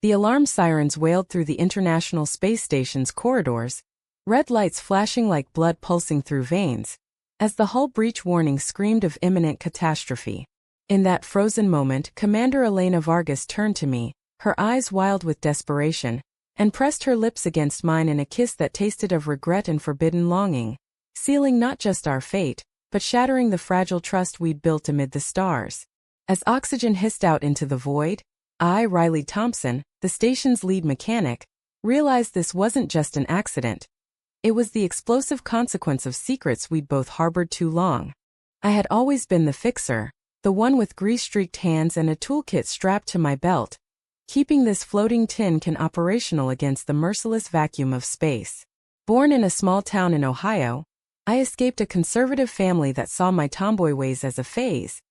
The alarm sirens wailed through the International Space Station's corridors, red lights flashing like blood pulsing through veins, as the hull breach warning screamed of imminent catastrophe. In that frozen moment, Commander Elena Vargas turned to me, her eyes wild with desperation, and pressed her lips against mine in a kiss that tasted of regret and forbidden longing, sealing not just our fate, but shattering the fragile trust we'd built amid the stars. As oxygen hissed out into the void, I, Riley Thompson, the station's lead mechanic, realized this wasn't just an accident. It was the explosive consequence of secrets we'd both harbored too long. I had always been the fixer, the one with grease-streaked hands and a toolkit strapped to my belt, keeping this floating tin can operational against the merciless vacuum of space. Born in a small town in Ohio, I escaped a conservative family that saw my tomboy ways as a phase,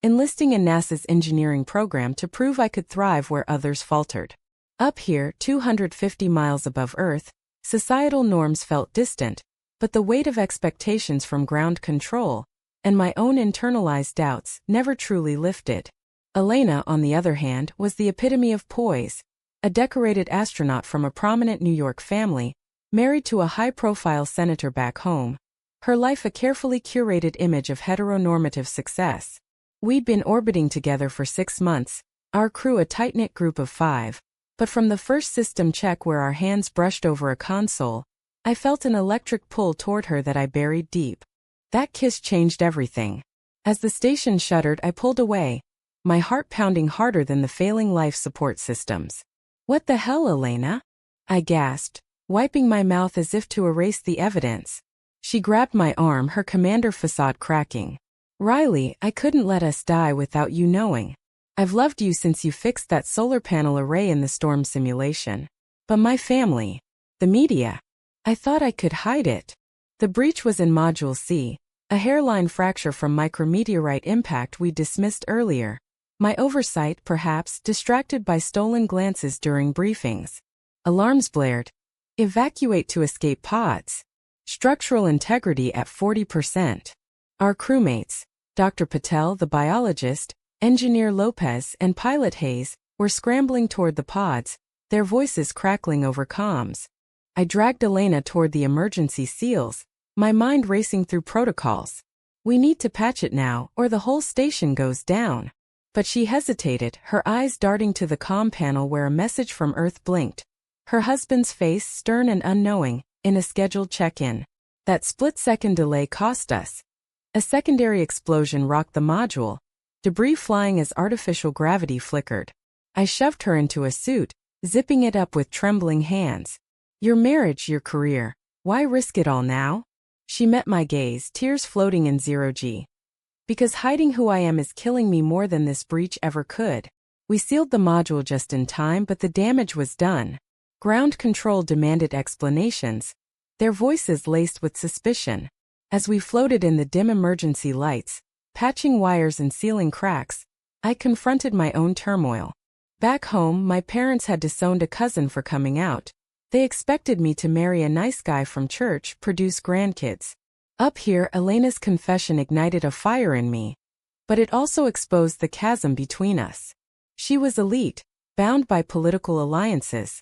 enlisting in NASA's engineering program to prove I could thrive where others faltered. Up here, 250 miles above Earth, societal norms felt distant, but the weight of expectations from ground control, and my own internalized doubts, never truly lifted. Elena, on the other hand, was the epitome of poise, a decorated astronaut from a prominent New York family, married to a high-profile senator back home, her life a carefully curated image of heteronormative success. We'd been orbiting together for 6 months, our crew a tight-knit group of 5, but from the first system check where our hands brushed over a console, I felt an electric pull toward her that I buried deep. That kiss changed everything. As the station shuddered, I pulled away, my heart pounding harder than the failing life support systems. "What the hell, Elena?" I gasped, wiping my mouth as if to erase the evidence. She grabbed my arm, her commander facade cracking. "Riley, I couldn't let us die without you knowing. I've loved you since you fixed that solar panel array in the storm simulation. But my family, the media, I thought I could hide it." The breach was in Module C, a hairline fracture from micrometeorite impact we dismissed earlier. My oversight, perhaps, distracted by stolen glances during briefings. Alarms blared. "Evacuate to escape pods. Structural integrity at 40%. Our crewmates, Dr. Patel, the biologist, Engineer Lopez, and Pilot Hayes, were scrambling toward the pods, their voices crackling over comms. I dragged Elena toward the emergency seals, my mind racing through protocols. "We need to patch it now, or the whole station goes down." But she hesitated, her eyes darting to the comm panel where a message from Earth blinked. Her husband's face stern and unknowing, in a scheduled check-in. That split-second delay cost us. A secondary explosion rocked the module, debris flying as artificial gravity flickered. I shoved her into a suit, zipping it up with trembling hands. "Your marriage, your career. Why risk it all now?" She met my gaze, tears floating in 0G. "Because hiding who I am is killing me more than this breach ever could." We sealed the module just in time, but the damage was done. Ground control demanded explanations, their voices laced with suspicion. As we floated in the dim emergency lights, patching wires and sealing cracks, I confronted my own turmoil. Back home, my parents had disowned a cousin for coming out. They expected me to marry a nice guy from church, produce grandkids. Up here, Elena's confession ignited a fire in me. But it also exposed the chasm between us. She was elite, bound by political alliances.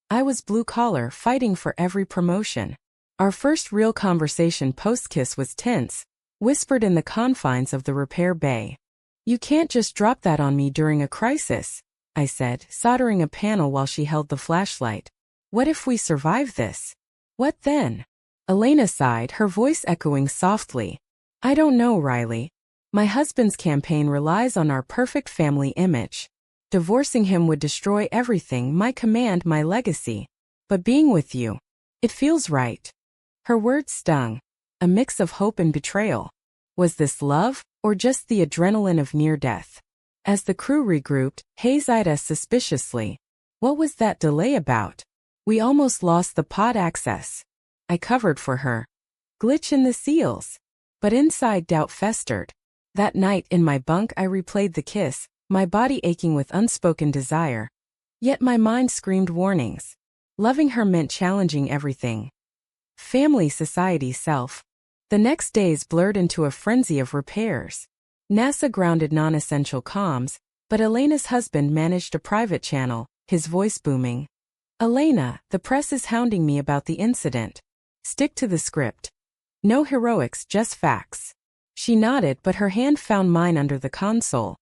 I was blue-collar, fighting for every promotion. Our first real conversation post-kiss was tense, whispered in the confines of the repair bay. "You can't just drop that on me during a crisis," I said, soldering a panel while she held the flashlight. "What if we survive this? What then?" Elena sighed, her voice echoing softly. "I don't know, Riley. My husband's campaign relies on our perfect family image. Divorcing him would destroy everything, my command, my legacy. But being with you, it feels right." Her words stung, a mix of hope and betrayal. Was this love, or just the adrenaline of near death? As the crew regrouped, Hayes eyed us suspiciously. "What was that delay about? We almost lost the pod access." I covered for her. "Glitch in the seals." But inside doubt festered. That night in my bunk I replayed the kiss, my body aching with unspoken desire. Yet my mind screamed warnings. Loving her meant challenging everything. Family, society, self. The next days blurred into a frenzy of repairs. NASA grounded non-essential comms, but Elena's husband managed a private channel, his voice booming. Elena, the press is hounding me about the incident. Stick to the script. No heroics, just facts. She nodded, but her hand found mine under the console.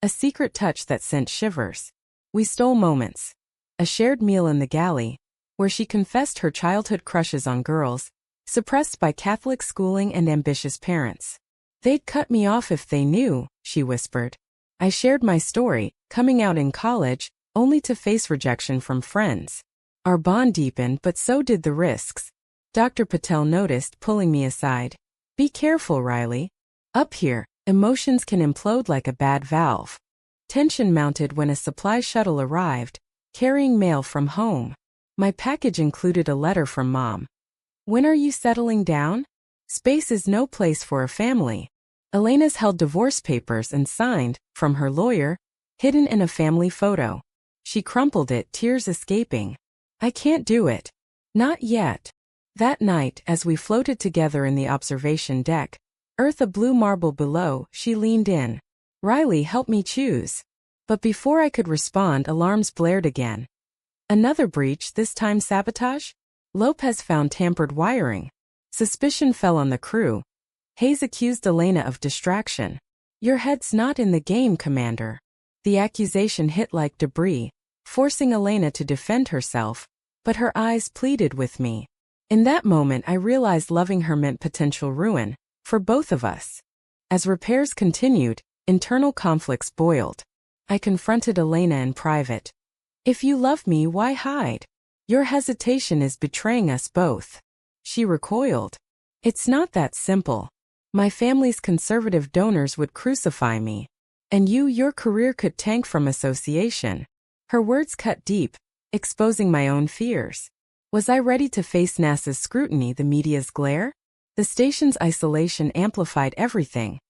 A secret touch that sent shivers. We stole moments. A shared meal in the galley, where she confessed her childhood crushes on girls, suppressed by Catholic schooling and ambitious parents. They'd cut me off if they knew, she whispered. I shared my story, coming out in college, only to face rejection from friends. Our bond deepened, but so did the risks. Dr. Patel noticed, pulling me aside. Be careful, Riley. Up here, emotions can implode like a bad valve. Tension mounted when a supply shuttle arrived, carrying mail from home. My package included a letter from Mom. When are you settling down? Space is no place for a family. Elena's held divorce papers and signed, from her lawyer, hidden in a family photo. She crumpled it, tears escaping. I can't do it. Not yet. That night, as we floated together in the observation deck, Earth a blue marble below, she leaned in. Riley, help me choose. But before I could respond, alarms blared again. Another breach, this time sabotage? Lopez found tampered wiring. Suspicion fell on the crew. Hayes accused Elena of distraction. Your head's not in the game, Commander. The accusation hit like debris, forcing Elena to defend herself, but her eyes pleaded with me. In that moment I realized loving her meant potential ruin, for both of us. As repairs continued, internal conflicts boiled. I confronted Elena in private. If you love me, why hide? Your hesitation is betraying us both. She recoiled. It's not that simple. My family's conservative donors would crucify me. And your career could tank from association. Her words cut deep, exposing my own fears. Was I ready to face NASA's scrutiny, the media's glare? The station's isolation amplified everything.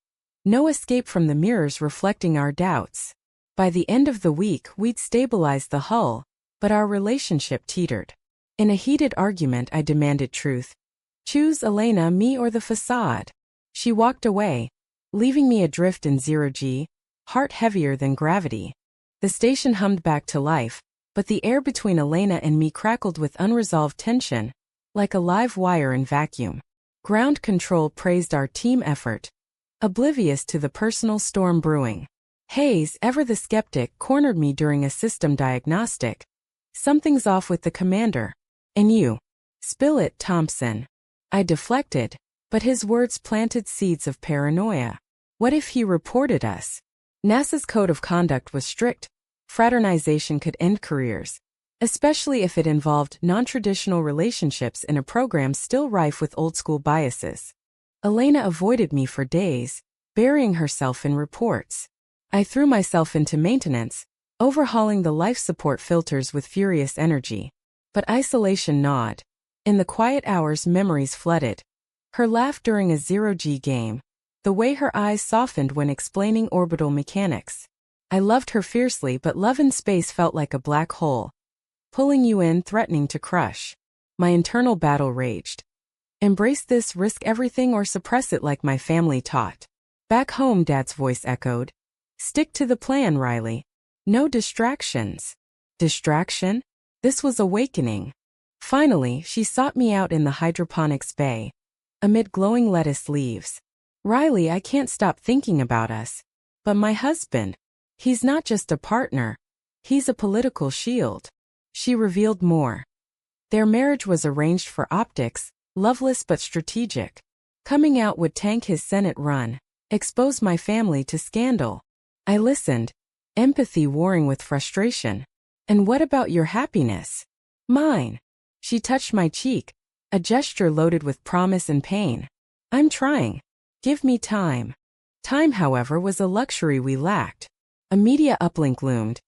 No escape from the mirrors reflecting our doubts. By the end of the week, we'd stabilized the hull, but our relationship teetered. In a heated argument, I demanded truth. Choose Elena, me or the facade. She walked away, leaving me adrift in zero-G, heart heavier than gravity. The station hummed back to life, but the air between Elena and me crackled with unresolved tension, like a live wire in vacuum. Ground control praised our team effort, oblivious to the personal storm brewing. Hayes, ever the skeptic, cornered me during a system diagnostic. Something's off with the commander. And you? Spill it, Thompson. I deflected, but his words planted seeds of paranoia. What if he reported us? NASA's code of conduct was strict. Fraternization could end careers, especially if it involved non-traditional relationships in a program still rife with old-school biases. Elena avoided me for days, burying herself in reports. I threw myself into maintenance, overhauling the life support filters with furious energy. But isolation gnawed. In the quiet hours, memories flooded. Her laugh during a zero-G game. The way her eyes softened when explaining orbital mechanics. I loved her fiercely, but love in space felt like a black hole, pulling you in, threatening to crush. My internal battle raged. Embrace this, risk everything, or suppress it like my family taught. Back home, Dad's voice echoed. Stick to the plan, Riley. No distractions. Distraction? This was awakening. Finally, she sought me out in the hydroponics bay, amid glowing lettuce leaves. Riley, I can't stop thinking about us. But my husband, he's not just a partner. He's a political shield. She revealed more. Their marriage was arranged for optics, loveless but strategic. Coming out would tank his Senate run, expose my family to scandal. I listened, empathy warring with frustration. And what about your happiness? Mine. She touched my cheek, a gesture loaded with promise and pain. I'm trying. Give me time. Time, however, was a luxury we lacked. A media uplink loomed.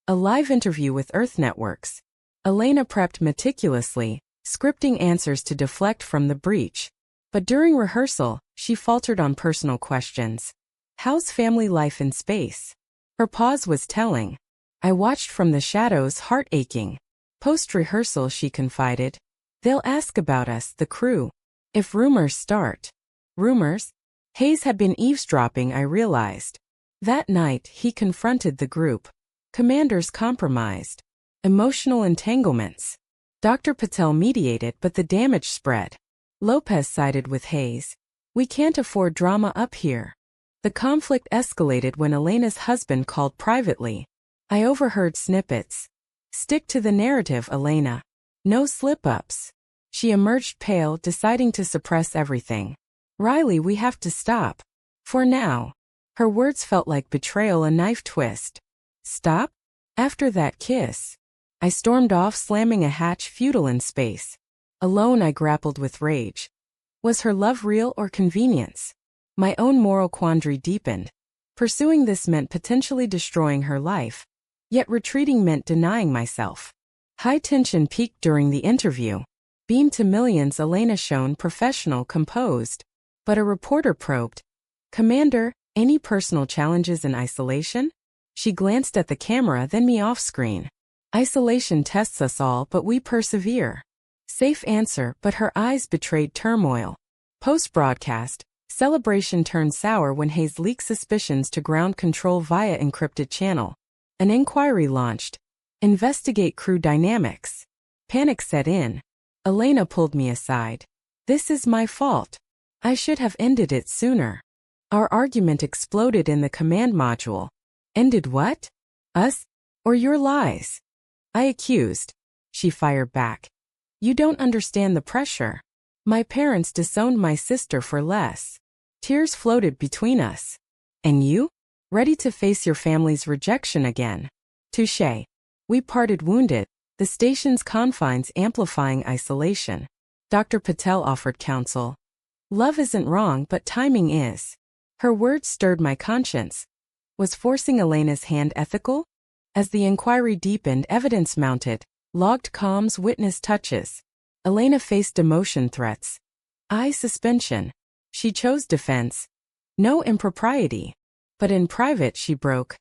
A live interview with Earth Networks. Elena prepped meticulously, scripting answers to deflect from the breach. But during rehearsal, she faltered on personal questions. How's family life in space? Her pause was telling. I watched from the shadows, heart aching. Post-rehearsal, she confided. They'll ask about us, the crew. If rumors start. Rumors? Hayes had been eavesdropping, I realized. That night, he confronted the group. Commanders compromised. Emotional entanglements. Dr. Patel mediated, but the damage spread. Lopez sided with Hayes. We can't afford drama up here. The conflict escalated when Elena's husband called privately. I overheard snippets. Stick to the narrative, Elena. No slip-ups. She emerged pale, deciding to suppress everything. Riley, we have to stop. For now. Her words felt like betrayal, a knife twist. Stop? After that kiss. I stormed off, slamming a hatch futile in space. Alone, I grappled with rage. Was her love real or convenience? My own moral quandary deepened. Pursuing this meant potentially destroying her life. Yet retreating meant denying myself. High tension peaked during the interview. Beamed to millions, Elena shone professional, composed. But a reporter probed. Commander, any personal challenges in isolation? She glanced at the camera, then me off-screen. Isolation tests us all, but we persevere. Safe answer, but her eyes betrayed turmoil. Post-broadcast, celebration turned sour when Hayes leaked suspicions to ground control via encrypted channel. An inquiry launched. Investigate crew dynamics. Panic set in. Elena pulled me aside. This is my fault. I should have ended it sooner. Our argument exploded in the command module. Ended what? Us? Or your lies? I accused. She fired back. You don't understand the pressure. My parents disowned my sister for less. Tears floated between us. And you? Ready to face your family's rejection again. Touché. We parted wounded, the station's confines amplifying isolation. Dr. Patel offered counsel. Love isn't wrong, but timing is. Her words stirred my conscience. Was forcing Elena's hand ethical? As the inquiry deepened, evidence mounted. Logged comms, witness touches. Elena faced demotion threats. I suspension. She chose defense. No impropriety. But in private she broke.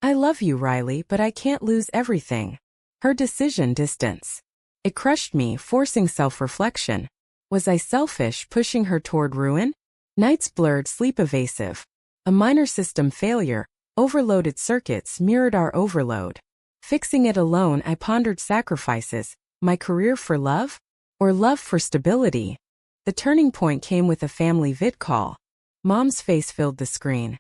I love you, Riley, but I can't lose everything. Her decision distance. It crushed me, forcing self-reflection. Was I selfish, pushing her toward ruin? Nights blurred, sleep evasive. A minor system failure, overloaded circuits mirrored our overload. Fixing it alone, I pondered sacrifices. My career for love? Or love for stability? The turning point came with a family vid call. Mom's face filled the screen.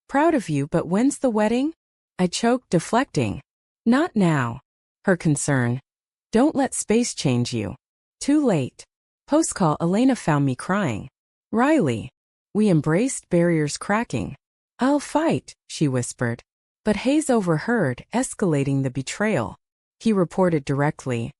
Proud of you, but when's the wedding? I choked, deflecting. Not now. Her concern. Don't let space change you. Too late. Post-call, Elena found me crying. Riley. We embraced, barriers cracking. I'll fight, she whispered. But Hayes overheard, escalating the betrayal. He reported directly.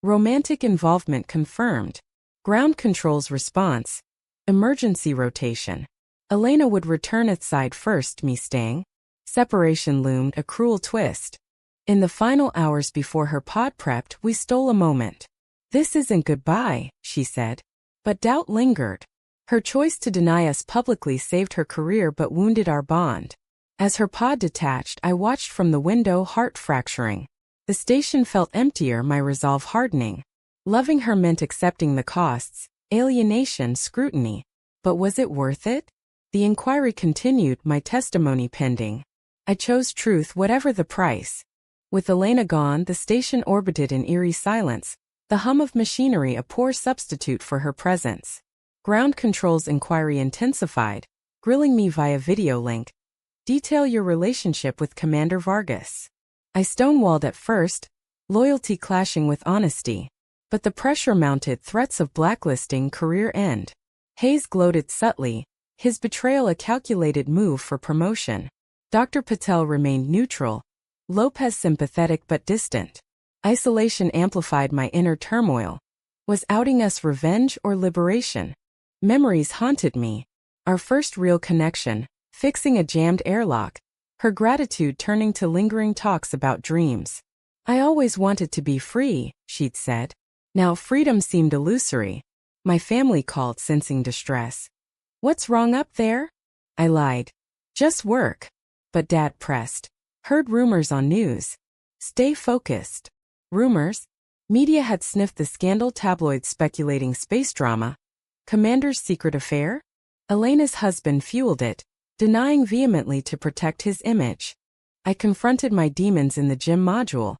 Romantic involvement confirmed. Ground control's response. Emergency rotation. Elena would return at side first, me staying. Separation loomed, a cruel twist. In the final hours before her pod prepped, we stole a moment. This isn't goodbye, she said. But doubt lingered. Her choice to deny us publicly saved her career but wounded our bond. As her pod detached, I watched from the window, heart fracturing. The station felt emptier, my resolve hardening. Loving her meant accepting the costs, alienation, scrutiny. But was it worth it? The inquiry continued, my testimony pending. I chose truth, whatever the price. With Elena gone, the station orbited in eerie silence, the hum of machinery a poor substitute for her presence. Ground control's inquiry intensified, grilling me via video link. Detail your relationship with Commander Vargas. I stonewalled at first, loyalty clashing with honesty. But the pressure mounted, threats of blacklisting, career end. Hayes gloated subtly, his betrayal a calculated move for promotion. Dr. Patel remained neutral, Lopez sympathetic but distant. Isolation amplified my inner turmoil. Was outing us revenge or liberation? Memories haunted me. Our first real connection, fixing a jammed airlock. Her gratitude turning to lingering talks about dreams. I always wanted to be free, she'd said. Now freedom seemed illusory. My family called, sensing distress. What's wrong up there? I lied. Just work. But Dad pressed. Heard rumors on news. Stay focused. Rumors? Media had sniffed the scandal, tabloids speculating space drama. Commander's secret affair? Elena's husband fueled it, denying vehemently to protect his image. I confronted my demons in the gym module.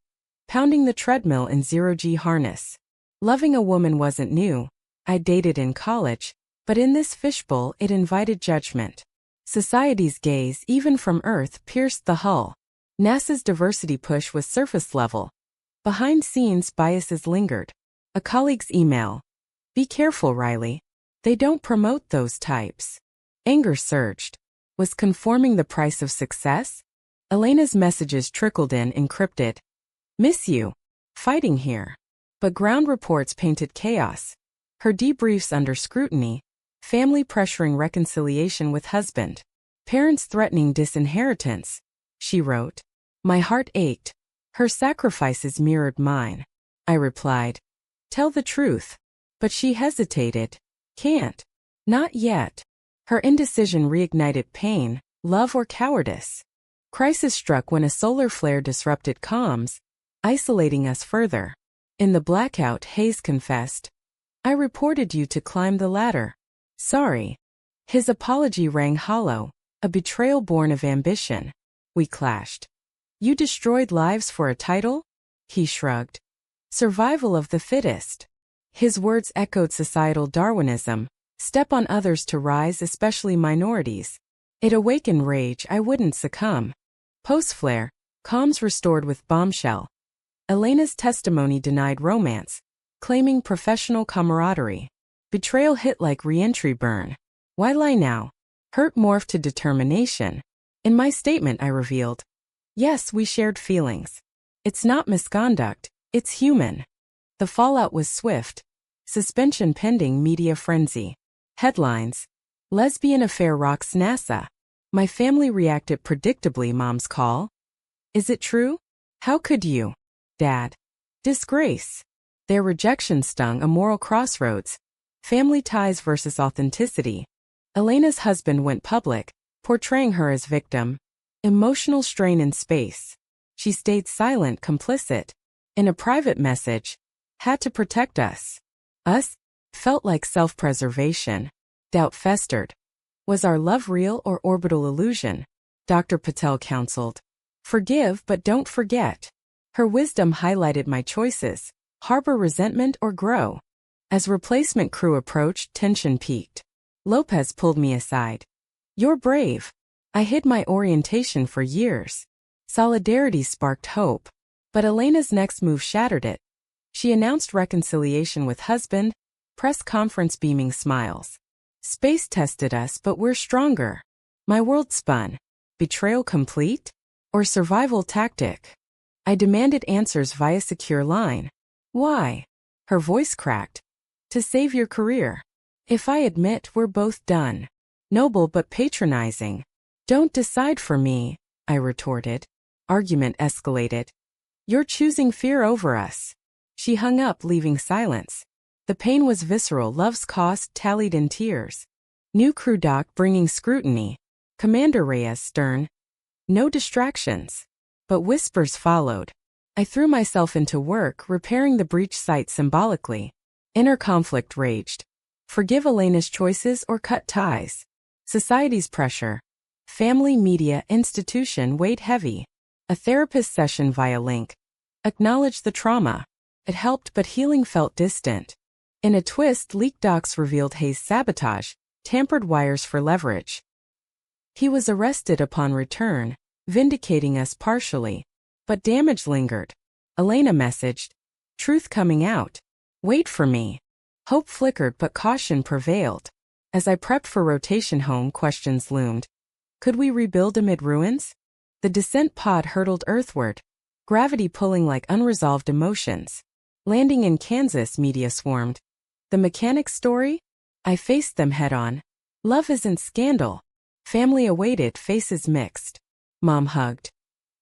Pounding the treadmill in zero-G harness. Loving a woman wasn't new. I dated in college, but in this fishbowl it invited judgment. Society's gaze, even from Earth, pierced the hull. NASA's diversity push was surface level. Behind scenes, biases lingered. A colleague's email. Be careful, Riley. They don't promote those types. Anger surged. Was conforming the price of success? Elena's messages trickled in encrypted. Miss you. Fighting here. But ground reports painted chaos. Her debriefs under scrutiny. Family pressuring reconciliation with husband. Parents threatening disinheritance. She wrote. My heart ached. Her sacrifices mirrored mine. I replied. Tell the truth. But she hesitated. Can't. Not yet. Her indecision reignited pain, love or cowardice. Crisis struck when a solar flare disrupted comms, isolating us further. In the blackout, Hayes confessed. I reported you to climb the ladder. Sorry. His apology rang hollow, a betrayal born of ambition. We clashed. You destroyed lives for a title? He shrugged. Survival of the fittest. His words echoed societal Darwinism. Step on others to rise, especially minorities. It awakened rage. I wouldn't succumb. Post-flare, comms restored with bombshell. Elena's testimony denied romance, claiming professional camaraderie. Betrayal hit like re-entry burn. Why lie now? Hurt morphed to determination. In my statement I revealed. Yes, we shared feelings. It's not misconduct, it's human. The fallout was swift. Suspension pending media frenzy. Headlines. Lesbian affair rocks NASA. My family reacted predictably, mom's call. Is it true? How could you? Dad. Disgrace. Their rejection stung a moral crossroads. Family ties versus authenticity. Elena's husband went public, portraying her as victim. Emotional strain in space. She stayed silent, complicit. In a private message. Had to protect us. Us? Felt like self-preservation. Doubt festered. Was our love real or orbital illusion? Dr. Patel counseled. Forgive but don't forget. Her wisdom highlighted my choices. Harbor resentment or grow. As replacement crew approached, tension peaked. Lopez pulled me aside. You're brave. I hid my orientation for years. Solidarity sparked hope. But Elena's next move shattered it. She announced reconciliation with husband, press conference beaming smiles. Space tested us, but we're stronger. My world spun. Betrayal complete? Or survival tactic? I demanded answers via secure line. Why? Her voice cracked. To save your career. If I admit, we're both done. Noble but patronizing. Don't decide for me, I retorted. Argument escalated. You're choosing fear over us. She hung up, leaving silence. The pain was visceral, love's cost tallied in tears. New crew doc bringing scrutiny. Commander Reyes stern. No distractions. But whispers followed. I threw myself into work, repairing the breach site symbolically. Inner conflict raged. Forgive Elena's choices or cut ties. Society's pressure. Family, media, institution weighed heavy. A therapist session via link. Acknowledged the trauma. It helped, but healing felt distant. In a twist, leaked docs revealed Hayes' sabotage, tampered wires for leverage. He was arrested upon return, vindicating us partially. But damage lingered. Elena messaged. Truth coming out. Wait for me. Hope flickered, but caution prevailed. As I prepped for rotation home, questions loomed. Could we rebuild amid ruins? The descent pod hurtled earthward, gravity pulling like unresolved emotions. Landing in Kansas, media swarmed. The mechanics story? I faced them head-on. Love isn't scandal. Family awaited, faces mixed. Mom hugged.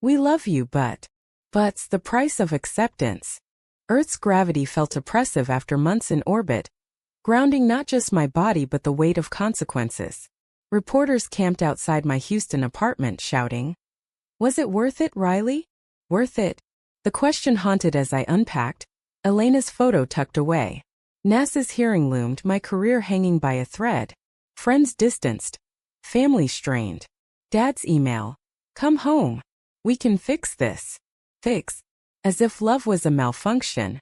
We love you, but's the price of acceptance. Earth's gravity felt oppressive after months in orbit, grounding not just my body but the weight of consequences. Reporters camped outside my Houston apartment shouting. Was it worth it, Riley? Worth it? The question haunted as I unpacked. Elena's photo tucked away. NASA's hearing loomed, my career hanging by a thread. Friends distanced. Family strained. Dad's email. Come home. We can fix this. Fix. As if love was a malfunction,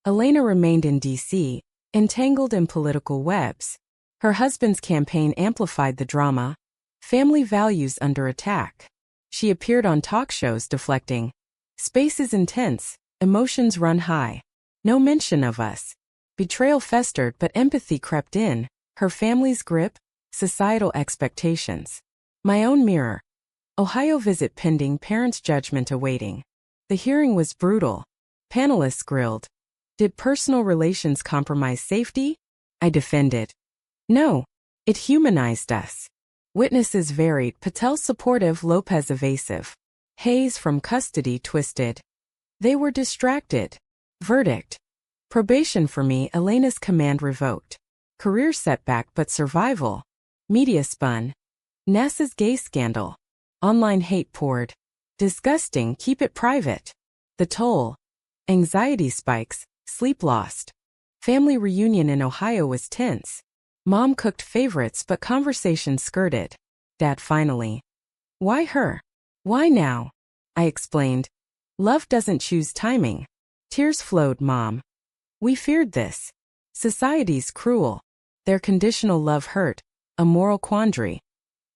Elena remained in D.C., entangled in political webs. Her husband's campaign amplified the drama. Family values under attack. She appeared on talk shows deflecting. Space is intense, emotions run high. No mention of us. Betrayal festered, but empathy crept in. Her family's grip, societal expectations. My own mirror. Ohio visit pending, parents' judgment awaiting. The hearing was brutal. Panelists grilled. Did personal relations compromise safety? I defended. No. It humanized us. Witnesses varied, Patel supportive, Lopez evasive. Hayes from custody twisted. They were distracted. Verdict. Probation for me, Elena's command revoked. Career setback but survival. Media spun. NASA's gay scandal. Online hate poured. Disgusting, keep it private. The toll. Anxiety spikes, sleep lost. Family reunion in Ohio was tense. Mom cooked favorites but conversation skirted. Dad finally. Why her? Why now? I explained. Love doesn't choose timing. Tears flowed, Mom. We feared this. Society's cruel. Their conditional love hurt. A moral quandary.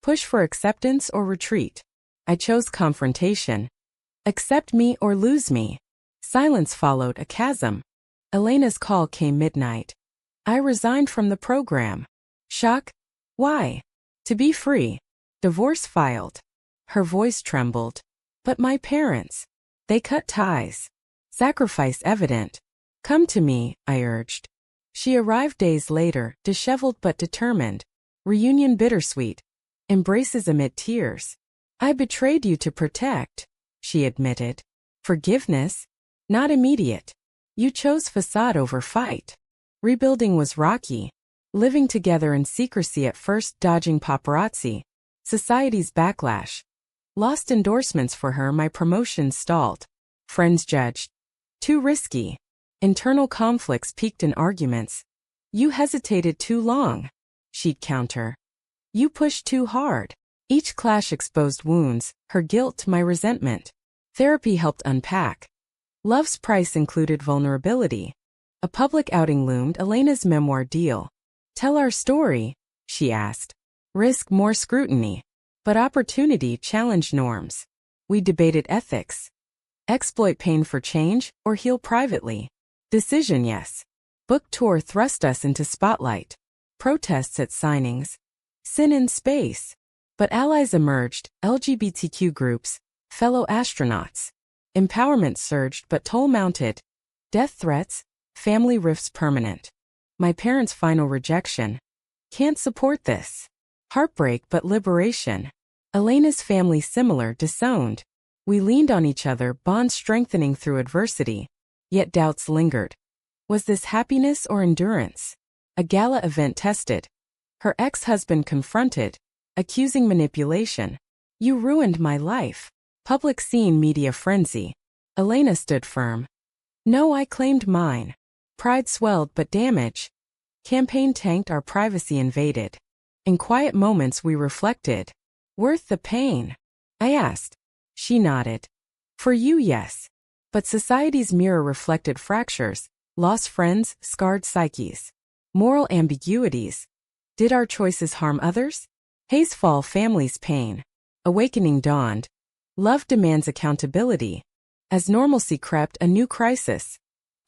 Push for acceptance or retreat. I chose confrontation. Accept me or lose me. Silence followed, a chasm. Elena's call came midnight. I resigned from the program. Shock? Why? To be free. Divorce filed. Her voice trembled. But my parents. They cut ties. Sacrifice evident. Come to me, I urged. She arrived days later, disheveled but determined. Reunion bittersweet. Embraces amid tears. I betrayed you to protect, she admitted. Forgiveness? Not immediate. You chose facade over fight. Rebuilding was rocky. Living together in secrecy at first, dodging paparazzi. Society's backlash. Lost endorsements for her, my promotion stalled. Friends judged. Too risky. Internal conflicts peaked in arguments. You hesitated too long, she'd counter. You pushed too hard. Each clash exposed wounds, her guilt, my resentment. Therapy helped unpack. Love's price included vulnerability. A public outing loomed, Elena's memoir deal. Tell our story, she asked. Risk more scrutiny. But opportunity challenged norms. We debated ethics. Exploit pain for change, or heal privately. Decision yes. Book tour thrust us into spotlight. Protests at signings. Sin in space. But allies emerged, LGBTQ groups, fellow astronauts. Empowerment surged but toll mounted. Death threats, family rifts permanent. My parents' final rejection. Can't support this. Heartbreak but liberation. Elena's family similar, disowned. We leaned on each other, bonds strengthening through adversity. Yet doubts lingered. Was this happiness or endurance? A gala event tested. Her ex-husband confronted, accusing manipulation. You ruined my life. Public scene, media frenzy. Elena stood firm. No, I claimed mine. Pride swelled but damage. Campaign tanked, our privacy invaded. In quiet moments we reflected. Worth the pain? I asked. She nodded. For you, yes. But society's mirror reflected fractures, lost friends, scarred psyches. Moral ambiguities. Did our choices harm others? Hayes fall, family's pain. Awakening dawned. Love demands accountability. As normalcy crept, a new crisis.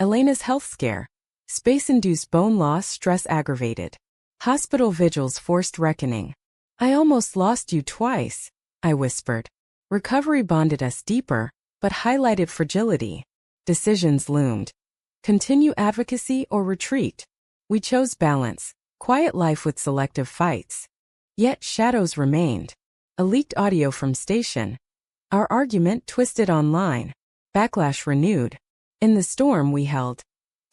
Elena's health scare. Space-induced bone loss, stress aggravated. Hospital vigils forced reckoning. I almost lost you twice, I whispered. Recovery bonded us deeper, but highlighted fragility. Decisions loomed. Continue advocacy or retreat? We chose balance, quiet life with selective fights. Yet shadows remained. A leaked audio from station. Our argument twisted online. Backlash renewed. In the storm we held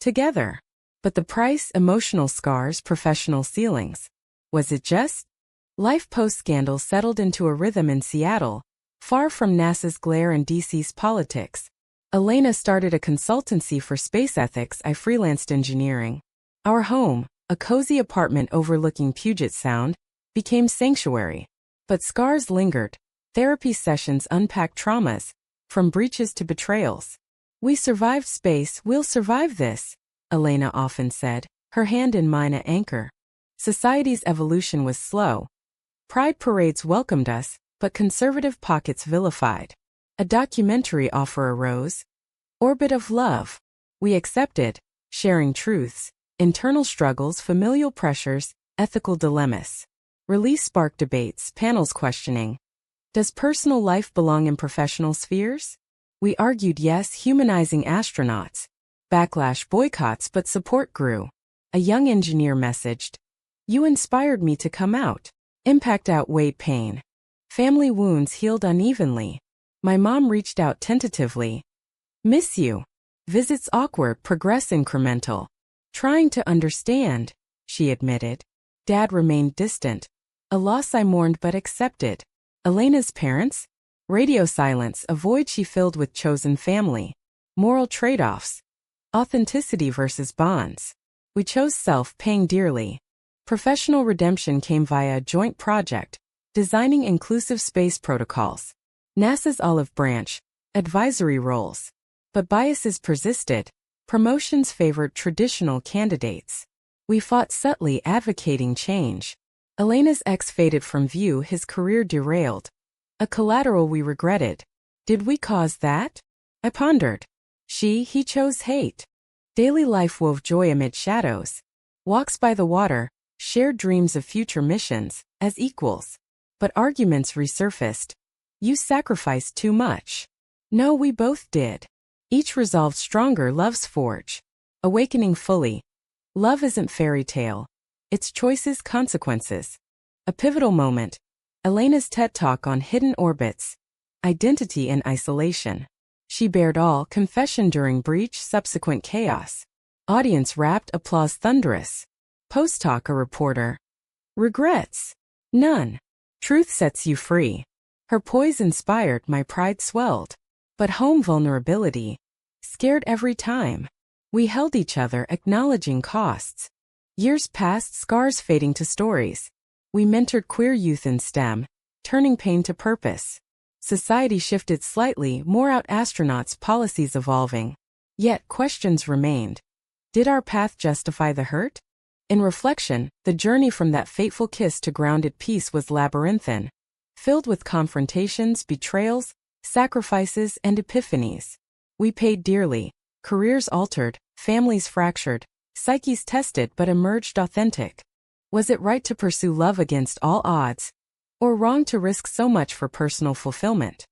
together. But the price, emotional scars, professional ceilings. Was it just? Life post-scandal settled into a rhythm in Seattle, far from NASA's glare and DC's politics. Elena started a consultancy for space ethics. I freelanced engineering. Our home, a cozy apartment overlooking Puget Sound, became sanctuary. But scars lingered. Therapy sessions unpacked traumas, from breaches to betrayals. We survived space, we'll survive this, Elena often said, her hand in mine at anchor. Society's evolution was slow. Pride parades welcomed us, but conservative pockets vilified. A documentary offer arose. Orbit of Love. We accepted, sharing truths, internal struggles, familial pressures, ethical dilemmas. Release sparked debates, panels questioning. Does personal life belong in professional spheres? We argued yes, humanizing astronauts. Backlash boycotts, but support grew. A young engineer messaged, "You inspired me to come out." Impact outweighed pain. Family wounds healed unevenly. My mom reached out tentatively. "Miss you." Visits awkward, progress incremental. Trying to understand, she admitted. Dad remained distant. A loss I mourned but accepted. Elena's parents? Radio silence, a void she filled with chosen family. Moral trade-offs. Authenticity versus bonds. We chose self, paying dearly. Professional redemption came via a joint project, designing inclusive space protocols. NASA's olive branch, advisory roles. But biases persisted. Promotions favored traditional candidates. We fought subtly, advocating change. Elena's ex faded from view, his career derailed. A collateral we regretted. Did we cause that? I pondered. He chose hate. Daily life wove joy amid shadows. Walks by the water, shared dreams of future missions, as equals. But arguments resurfaced. You sacrificed too much. No, we both did. Each resolved stronger, love's forge. Awakening fully. Love isn't fairy tale. It's choices, consequences. A pivotal moment. Elena's TED Talk on hidden orbits. Identity and isolation. She bared all, confession during breach, subsequent chaos. Audience rapt, applause thunderous. Post-talk a reporter. Regrets? None. Truth sets you free. Her poise inspired, my pride swelled. But home vulnerability. Scared every time. We held each other, acknowledging costs. Years passed, scars fading to stories. We mentored queer youth in STEM, turning pain to purpose. Society shifted slightly, more out astronauts, policies evolving. Yet questions remained. Did our path justify the hurt? In reflection, the journey from that fateful kiss to grounded peace was labyrinthine, filled with confrontations, betrayals, sacrifices, and epiphanies. We paid dearly, careers altered, families fractured, psyches tested but emerged authentic. Was it right to pursue love against all odds, or wrong to risk so much for personal fulfillment?